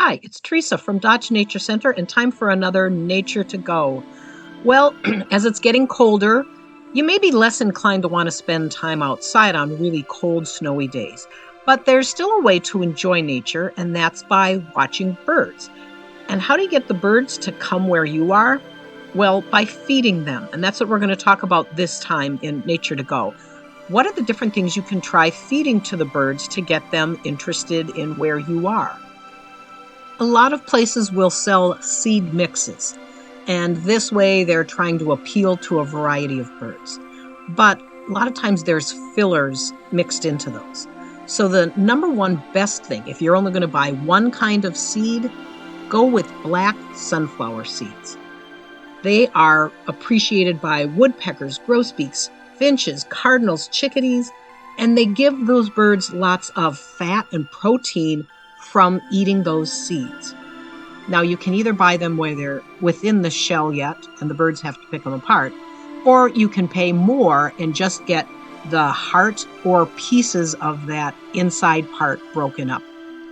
Hi, it's Teresa from Dodge Nature Center, and time for another Nature to Go. Well, as it's getting colder, you may be less inclined to want to spend time outside on really cold, snowy days. But there's still a way to enjoy nature, and that's by watching birds. And how do you get the birds to come where you are? Well, by feeding them. And that's what we're going to talk about this time in Nature to Go. What are the different things you can try feeding to the birds to get them interested in where you are? A lot of places will sell seed mixes, and this way they're trying to appeal to a variety of birds. But a lot of times there's fillers mixed into those. So the number one best thing, if you're only going to buy one kind of seed, go with black sunflower seeds. They are appreciated by woodpeckers, grosbeaks, finches, cardinals, chickadees, and they give those birds lots of fat and protein from eating those seeds. Now, you can either buy them where they're within the shell yet, and the birds have to pick them apart, or you can pay more and just get the heart or pieces of that inside part broken up.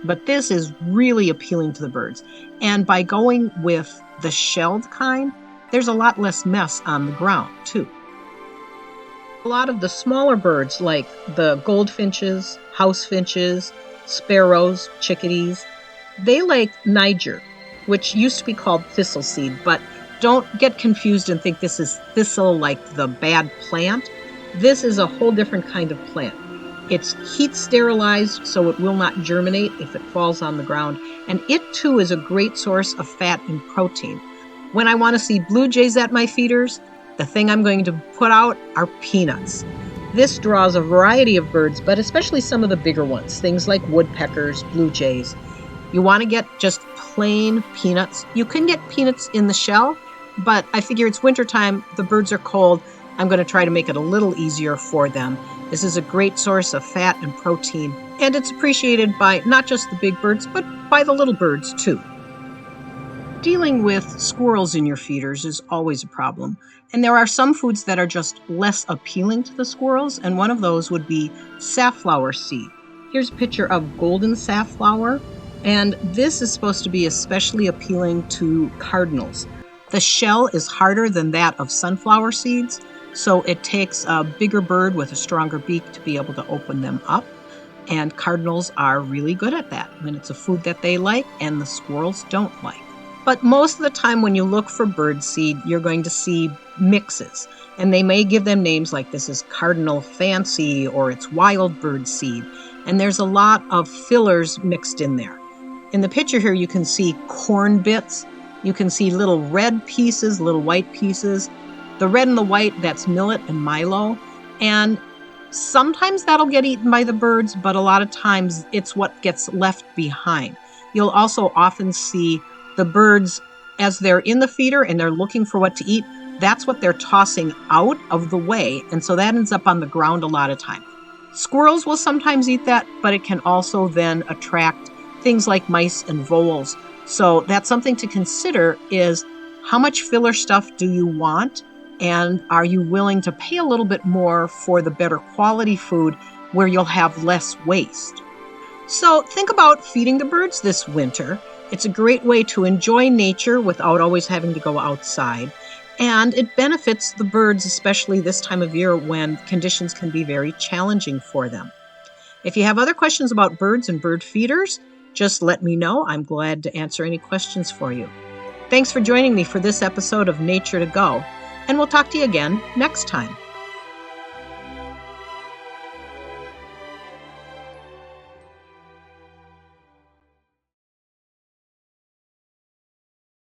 But this is really appealing to the birds. And by going with the shelled kind, there's a lot less mess on the ground, too. A lot of the smaller birds, like the goldfinches, house finches, sparrows, chickadees, they like Niger, which used to be called thistle seed, but don't get confused and think this is thistle like the bad plant. This is a whole different kind of plant. It's heat sterilized, so it will not germinate if it falls on the ground, and it too is a great source of fat and protein. When I want to see blue jays at my feeders, the thing I'm going to put out are peanuts. This draws a variety of birds, but especially some of the bigger ones, things like woodpeckers, blue jays. You want to get just plain peanuts. You can get peanuts in the shell, but I figure it's wintertime, the birds are cold. I'm going to try to make it a little easier for them. This is a great source of fat and protein, and it's appreciated by not just the big birds, but by the little birds too. Dealing with squirrels in your feeders is always a problem. And there are some foods that are just less appealing to the squirrels, and one of those would be safflower seed. Here's a picture of golden safflower, and this is supposed to be especially appealing to cardinals. The shell is harder than that of sunflower seeds, so it takes a bigger bird with a stronger beak to be able to open them up. And cardinals are really good at that when it's a food that they like and the squirrels don't like. But most of the time when you look for bird seed, you're going to see mixes. And they may give them names like this is Cardinal Fancy or it's wild bird seed. And there's a lot of fillers mixed in there. In the picture here, you can see corn bits. You can see little red pieces, little white pieces. The red and the white, that's millet and milo. And sometimes that'll get eaten by the birds, but a lot of times it's what gets left behind. You'll also often see the birds, as they're in the feeder and they're looking for what to eat, that's what they're tossing out of the way, and so that ends up on the ground a lot of time. Squirrels will sometimes eat that, but it can also then attract things like mice and voles. So that's something to consider is how much filler stuff do you want, and are you willing to pay a little bit more for the better quality food where you'll have less waste? So think about feeding the birds this winter. It's a great way to enjoy nature without always having to go outside. And it benefits the birds, especially this time of year when conditions can be very challenging for them. If you have other questions about birds and bird feeders, just let me know. I'm glad to answer any questions for you. Thanks for joining me for this episode of Nature to Go, and we'll talk to you again next time.